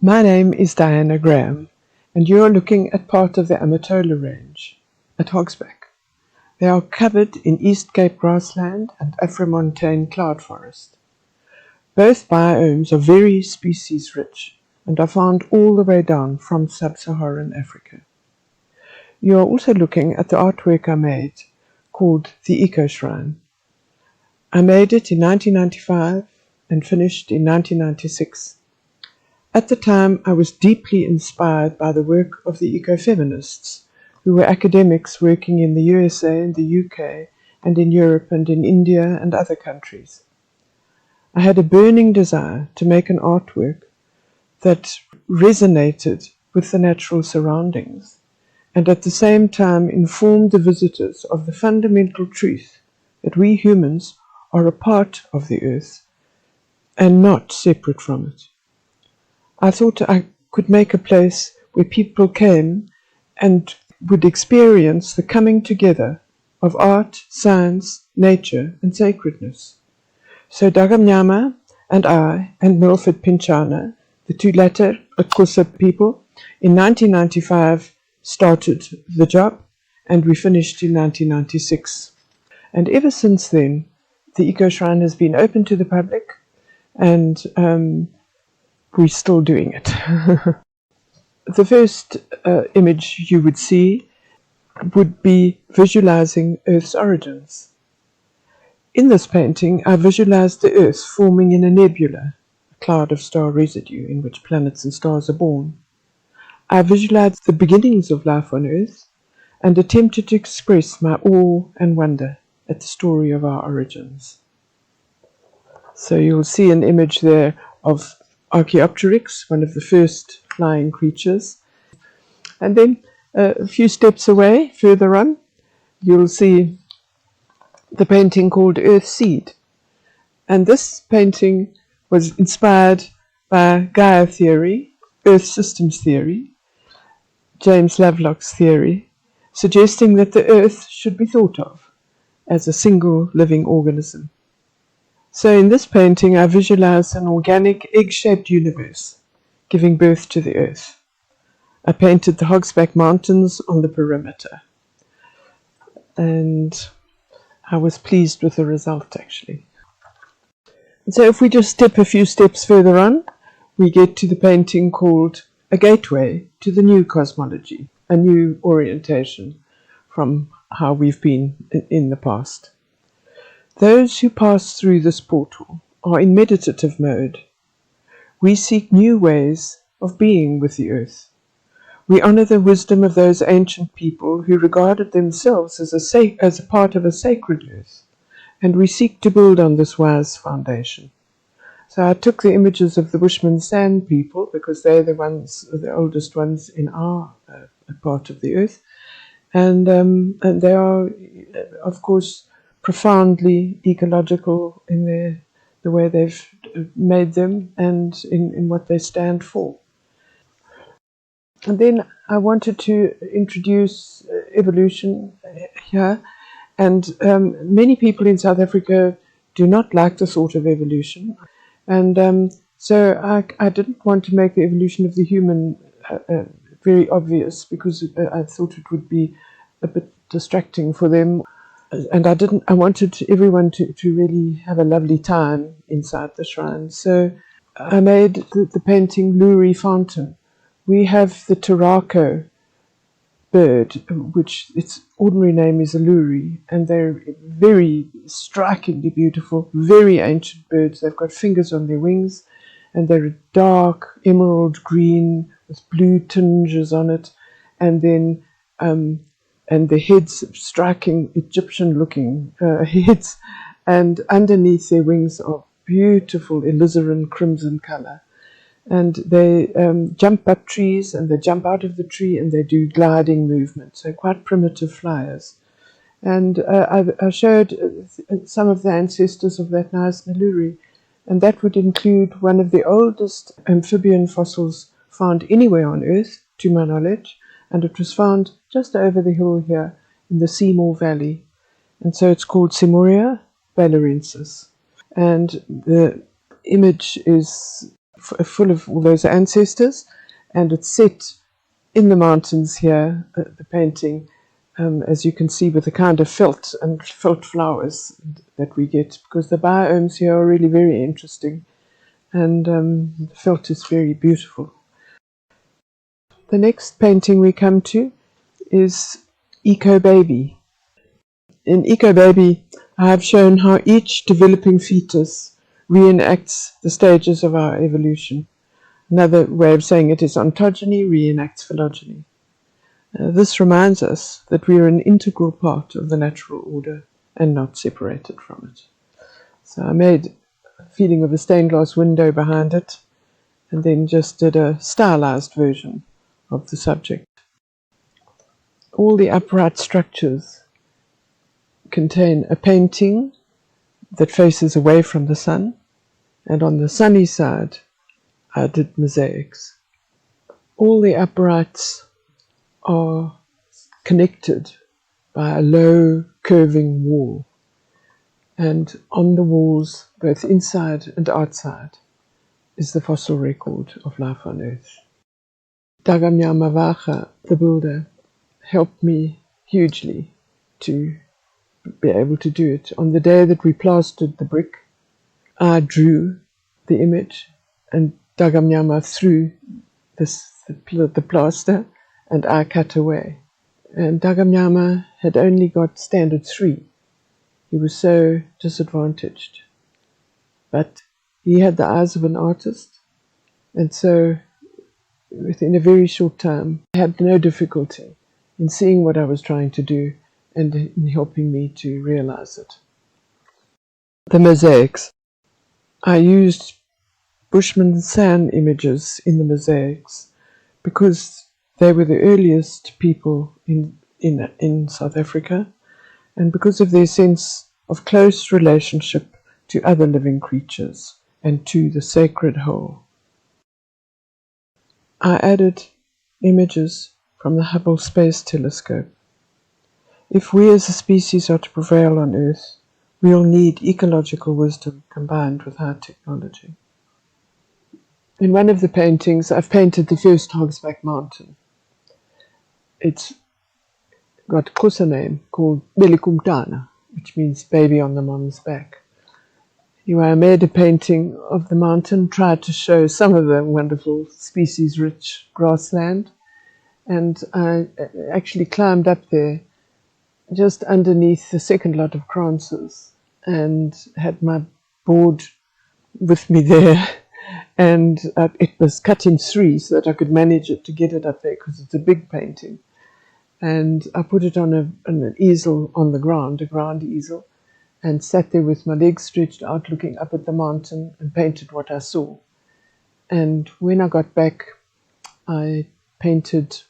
My name is Diana Graham, and you are looking at part of the Amatola Range at Hogsback. They are covered in East Cape grassland and Afromontane cloud forest. Both biomes are very species rich and are found all the way down from sub-Saharan Africa. You are also looking at the artwork I made called the Ecoshrine. I made it in 1995 and finished in 1996. At the time, I was deeply inspired by the work of the ecofeminists, who were academics working in the USA and the UK, and in Europe and in India and other countries. I had a burning desire to make an artwork that resonated with the natural surroundings, and at the same time informed the visitors of the fundamental truth that we humans are a part of the earth and not separate from it. I thought I could make a place where people came and would experience the coming together of art, science, nature, and sacredness. So Dagamnyama and I and Milford Pinchana, the two latter Xhosa people, in 1995 started the job, and we finished in 1996. And ever since then, the Ecoshrine has been open to the public, and we're still doing it. The first image you would see would be visualizing Earth's origins. In this painting, I visualized the Earth forming in a nebula, a cloud of star residue in which planets and stars are born. I visualized the beginnings of life on Earth and attempted to express my awe and wonder at the story of our origins. So you'll see an image there of Archaeopteryx, one of the first flying creatures. And then a few steps away, further on, you'll see the painting called Earth Seed. And this painting was inspired by Gaia theory, Earth systems theory, James Lovelock's theory, suggesting that the Earth should be thought of as a single living organism. So in this painting, I visualize an organic egg-shaped universe giving birth to the Earth. I painted the Hogsback Mountains on the perimeter, and I was pleased with the result, actually. And so if we just step a few steps further on, we get to the painting called A Gateway to the New Cosmology, a new orientation from how we've been in the past. Those who pass through this portal are in meditative mode. We seek new ways of being with the earth. We honor the wisdom of those ancient people who regarded themselves as a part of a sacred earth, and we seek to build on this wise foundation. So I took the images of the Bushman Sand people, because they're the oldest ones in our part of the earth, and they are, of course, profoundly ecological in the way they've made them and in what they stand for. And then I wanted to introduce evolution here, and many people in South Africa do not like the thought of evolution, and so I didn't want to make the evolution of the human very obvious, because I thought it would be a bit distracting for them. And I wanted everyone to really have a lovely time inside the shrine. So I made the painting Loori Fountain. We have the Tarako Bird, which its ordinary name is a loori, and they're very strikingly beautiful, very ancient birds. They've got fingers on their wings, and they're a dark emerald green with blue tinges on it, and then and the heads, striking Egyptian-looking heads, and underneath their wings are beautiful alizarin crimson color. And they jump up trees, and they jump out of the tree, and they do gliding movements, so quite primitive flyers. And I showed some of the ancestors of that nice Naluri, and that would include one of the oldest amphibian fossils found anywhere on Earth, to my knowledge, and it was found just over the hill here in the Seymour Valley. And so it's called Seymoria valerensis. And the image is full of all those ancestors, and it's set in the mountains here, the painting, as you can see, with the kind of felt and felt flowers that we get, because the biomes here are really very interesting, and the felt is very beautiful. The next painting we come to is Eco Baby. In Eco Baby, I have shown how each developing fetus reenacts the stages of our evolution. Another way of saying it is ontogeny reenacts phylogeny. This reminds us that we are an integral part of the natural order and not separated from it. So I made a feeling of a stained glass window behind it, and then just did a stylized version of the subject. All the upright structures contain a painting that faces away from the sun, and on the sunny side I did mosaics. All the uprights are connected by a low curving wall, and on the walls, both inside and outside, is the fossil record of life on Earth. Dagamyama, the builder, helped me hugely to be able to do it. On the day that we plastered the brick, I drew the image, and Dagamyama threw the plaster, and I cut away. And Dagamyama had only got standard 3. He was so disadvantaged. But he had the eyes of an artist, and so within a very short time, I had no difficulty in seeing what I was trying to do and in helping me to realize it. The mosaics. I used Bushman sand images in the mosaics because they were the earliest people in South Africa, and because of their sense of close relationship to other living creatures and to the sacred whole. I added images from the Hubble Space Telescope. If we as a species are to prevail on Earth, we'll need ecological wisdom combined with high technology. In one of the paintings, I've painted the first Hogsback mountain. It's got a Xhosa name called Belikumtana, which means baby on the mom's back. Anyway, I made a painting of the mountain, tried to show some of the wonderful species-rich grassland, and I actually climbed up there just underneath the second lot of kranzes and had my board with me there, and it was cut in 3 so that I could manage it to get it up there because it's a big painting. And I put it on an easel on the ground, a ground easel, and sat there with my legs stretched out looking up at the mountain and painted what I saw. And when I got back, I painted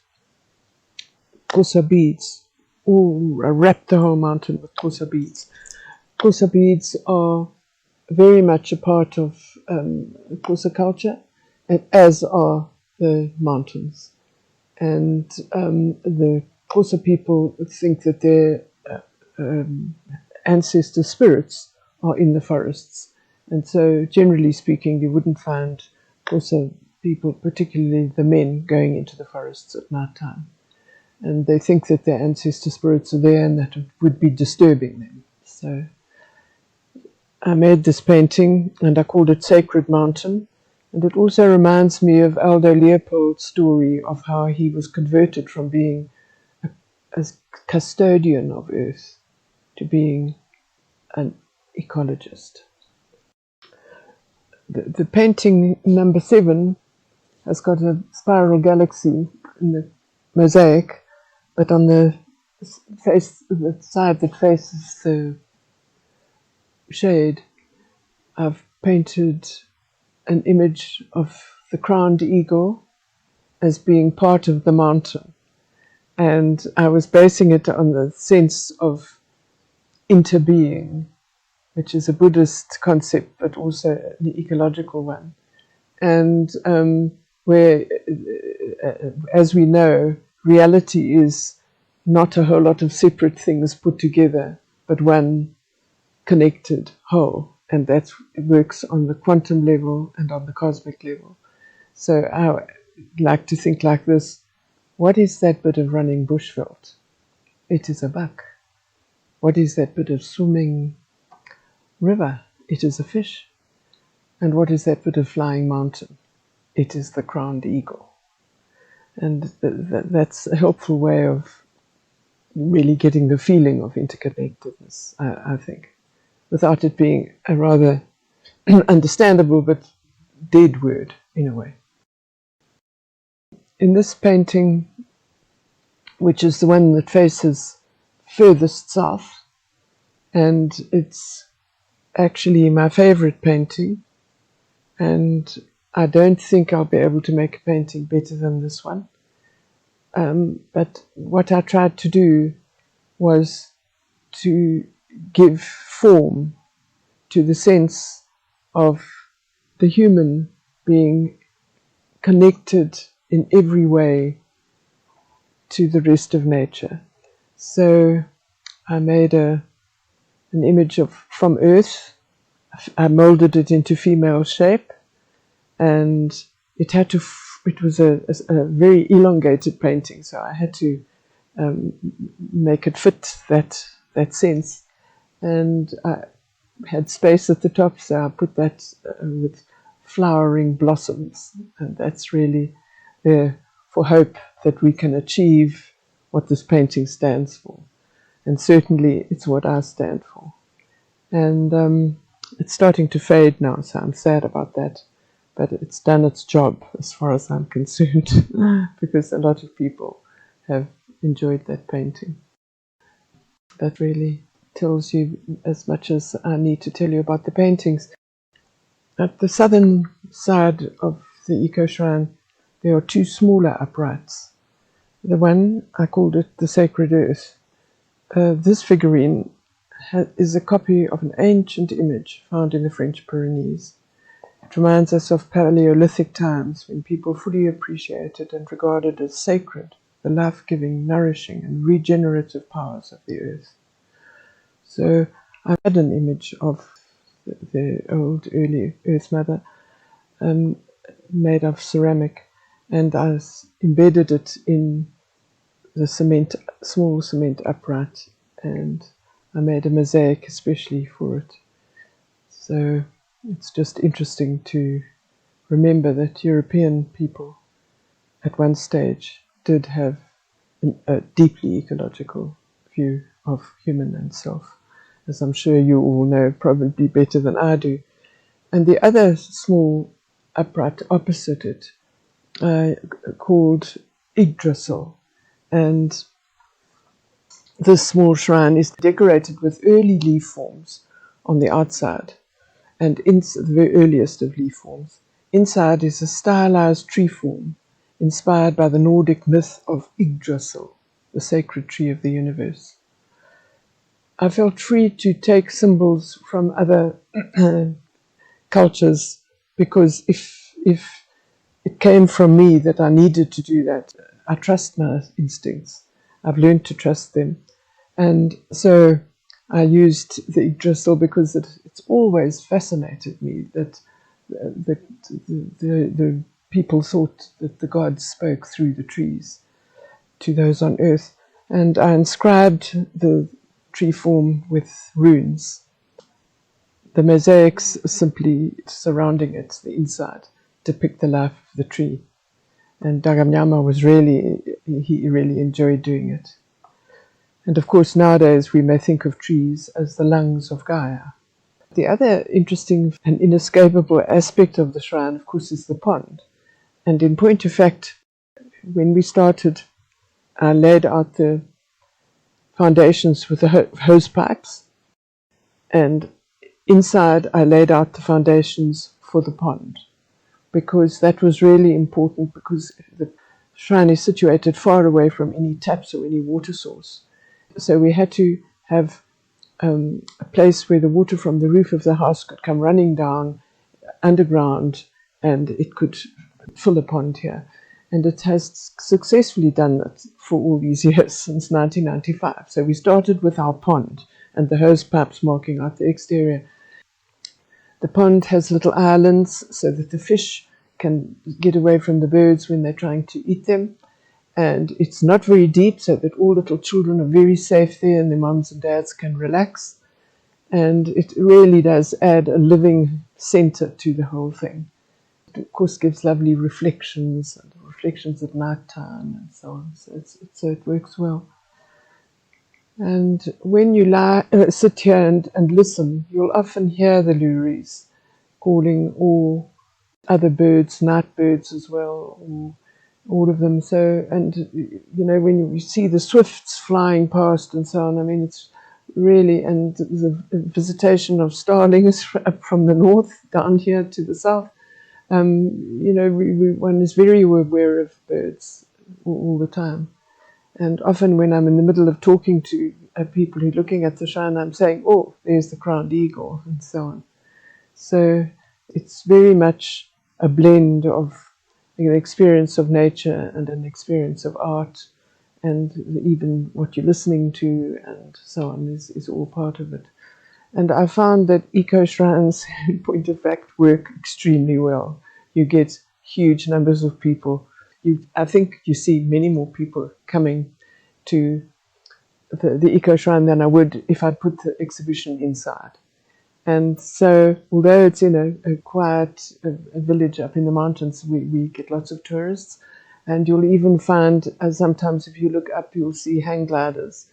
Xhosa beads. I wrapped the whole mountain with Xhosa beads. Xhosa beads are very much a part of Xhosa culture, and as are the mountains. And the Xhosa people think that their ancestor spirits are in the forests. And so, generally speaking, you wouldn't find Xhosa people, particularly the men, going into the forests at night time. And they think that their ancestor spirits are there and that it would be disturbing them. So I made this painting and I called it Sacred Mountain. And it also reminds me of Aldo Leopold's story of how he was converted from being a custodian of Earth to being an ecologist. The painting number 7 has got a spiral galaxy in the mosaic, but on the side that faces the shade, I've painted an image of the crowned eagle as being part of the mountain. And I was basing it on the sense of interbeing, which is a Buddhist concept, but also an ecological one. And where, as we know, reality is not a whole lot of separate things put together, but one connected whole. and that works on the quantum level and on the cosmic level. So I like to think like this: what is that bit of running bushveld? It is a buck. What is that bit of swimming river? It is a fish. And what is that bit of flying mountain? It is the crowned eagle. And that's a helpful way of really getting the feeling of interconnectedness, I think, without it being a rather understandable but dead word in a way. In this painting, which is the one that faces furthest south, and it's actually my favorite painting, and I don't think I'll be able to make a painting better than this one. But what I tried to do was to give form to the sense of the human being connected in every way to the rest of nature. So I made an image from Earth. I molded it into female shape, and it was a very elongated painting, so I had to make it fit that sense. And I had space at the top, so I put that with flowering blossoms, and that's really there for hope that we can achieve what this painting stands for. And certainly it's what I stand for. And it's starting to fade now, so I'm sad about that. But it's done its job as far as I'm concerned, because a lot of people have enjoyed that painting. That really tells you as much as I need to tell you about the paintings. At the southern side of the Ecoshrine, there are two smaller uprights. The one, I called it the Sacred Earth. This figurine is a copy of an ancient image found in the French Pyrenees. It reminds us of Paleolithic times when people fully appreciated and regarded as sacred the life-giving, nourishing and regenerative powers of the earth. So I had an image of the old early Earth Mother made of ceramic, and I embedded it in the small cement upright, and I made a mosaic especially for it. So it's just interesting to remember that European people at one stage did have a deeply ecological view of human and self, as I'm sure you all know probably better than I do. And the other small upright opposite it, called Iggrasso, and this small shrine is decorated with early leaf forms on the outside, and the very earliest of leaf forms. Inside is a stylized tree form inspired by the Nordic myth of Iggrasso, the sacred tree of the universe. I felt free to take symbols from other cultures, because if it came from me that I needed to do that, I trust my instincts. I've learned to trust them. And so I used the Iggrasso because it's always fascinated me that the people thought that the gods spoke through the trees to those on earth. And I inscribed the tree form with runes. The mosaics simply surrounding it, the inside, depict the life of the tree. And Dagamnyama he really enjoyed doing it. And of course, nowadays we may think of trees as the lungs of Gaia. The other interesting and inescapable aspect of the shrine, of course, is the pond. And in point of fact, when we started, I laid out the foundations with the hose pipes, and inside I laid out the foundations for the pond, because that was really important, because the shrine is situated far away from any taps or any water source. So we had to have a place where the water from the roof of the house could come running down underground, and it could fill a pond here. And it has successfully done that for all these years, since 1995. So we started with our pond and the hose pipes marking out the exterior. The pond has little islands so that the fish can get away from the birds when they're trying to eat them. And it's not very deep, so that all little children are very safe there and their mums and dads can relax. And it really does add a living center to the whole thing. It, of course, gives lovely reflections, and reflections at night time and so on. So it works well. And when you sit here and listen, you'll often hear the lories calling all other birds, night birds as well, or all of them. So, and when you see the swifts flying past and so on, I mean, it's really, and the visitation of starlings up from the north down here to the south. One is very aware of birds all the time. And often when I'm in the middle of talking to people who are looking at the shrine, I'm saying, oh, there's the crowned eagle, and so on. So it's very much a blend of an experience of nature and an experience of art, and even what you're listening to and so on is all part of it. And I found that eco-shrines, in point of fact, work extremely well. You get huge numbers of people. I think you see many more people coming to the Ecoshrine than I would if I put the exhibition inside. And so, although it's in a quiet village up in the mountains, we get lots of tourists. And you'll even find, sometimes if you look up, you'll see hang gliders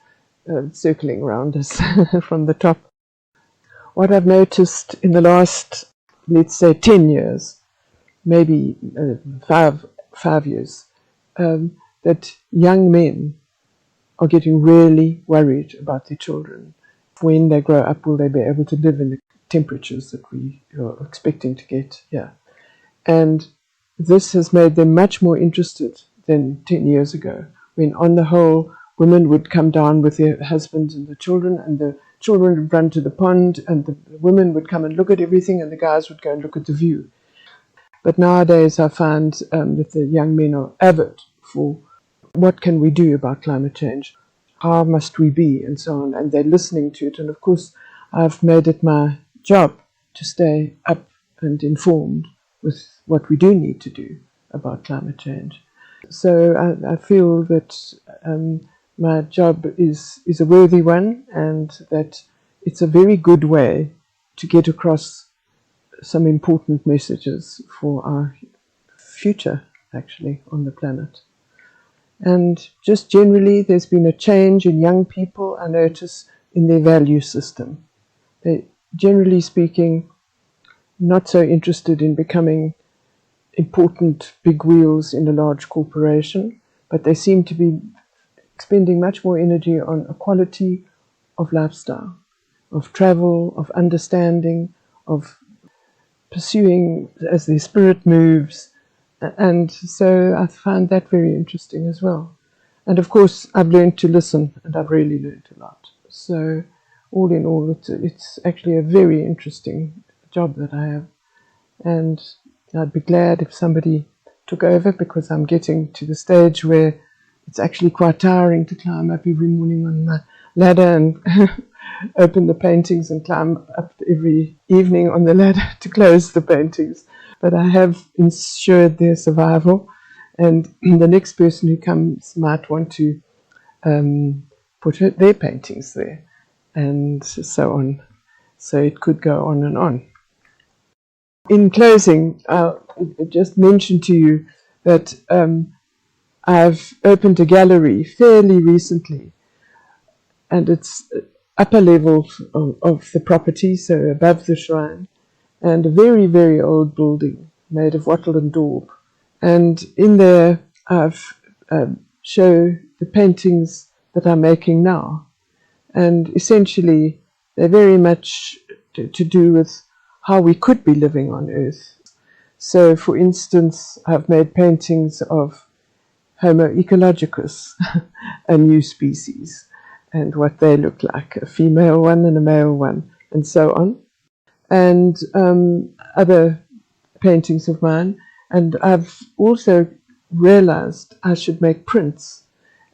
circling around us from the top. What I've noticed in the last, let's say, 10 years, maybe 5 years, that young men are getting really worried about their children. When they grow up, will they be able to live in the temperatures that we are expecting to get here? And this has made them much more interested than 10 years ago, when on the whole, women would come down with their husbands and the children would run to the pond, and the women would come and look at everything, and the guys would go and look at the view. But nowadays I find that the young men are avid for what can we do about climate change, how must we be, and so on, and they're listening to it. And of course I've made it my job to stay up and informed with what we do need to do about climate change. So I feel that my job is a worthy one, and that it's a very good way to get across some important messages for our future, actually, on the planet. And just generally, there's been a change in young people, I notice, in their value system. They, generally speaking, not so interested in becoming important big wheels in a large corporation, but they seem to be spending much more energy on a quality of lifestyle, of travel, of understanding, of pursuing as their spirit moves. And so I find that very interesting as well. And of course, I've learned to listen, and I've really learned a lot. So all in all, it's actually a very interesting job that I have. And I'd be glad if somebody took over, because I'm getting to the stage where it's actually quite tiring to climb up every morning on my ladder and open the paintings and climb up every evening on the ladder to close the paintings. But I have ensured their survival, and the next person who comes might want to put their paintings there, and so on. So it could go on and on. In closing, I'll just mention to you that I've opened a gallery fairly recently, and it's upper level of the property, so above the shrine, and a very, very old building made of wattle and daub. And in there I've show the paintings that I'm making now. And essentially they're very much to do with how we could be living on Earth. So for instance, I've made paintings of Homo ecologicus, a new species, and what they look like, a female one and a male one, and so on. And other paintings of mine. And I've also realized I should make prints.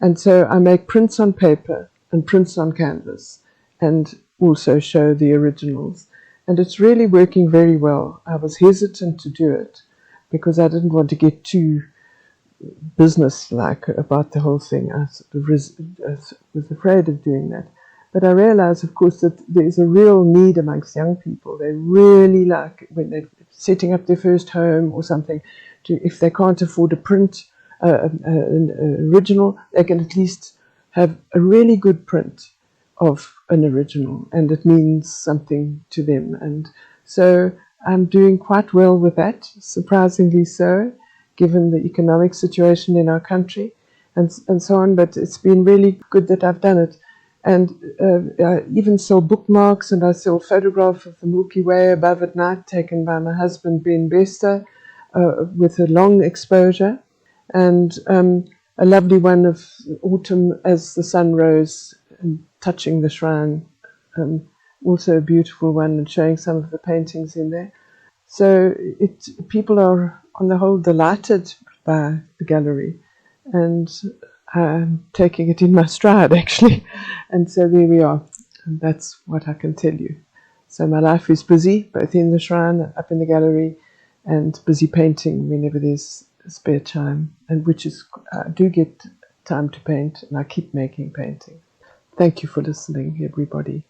And so I make prints on paper and prints on canvas, and also show the originals. and it's really working very well. I was hesitant to do it because I didn't want to get too business-like about the whole thing. I sort of was afraid of doing that. But I realized, of course, that there is a real need amongst young people. They really like, when they're setting up their first home or something, if they can't afford a print, an original, they can at least have a really good print of an original, and it means something to them. And so I'm doing quite well with that, surprisingly so, given the economic situation in our country and so on. But it's been really good that I've done it. And I even sell bookmarks, and I sell a photograph of the Milky Way above at night taken by my husband, Ben Bester, with a long exposure, and a lovely one of autumn as the sun rose and touching the shrine. Also a beautiful one, and showing some of the paintings in there. So people are, on the whole, delighted by the gallery, and I'm taking it in my stride, actually. And so there we are. And that's what I can tell you. So my life is busy, both in the shrine, up in the gallery, and busy painting whenever there's spare time, and I do get time to paint, and I keep making painting. Thank you for listening, everybody.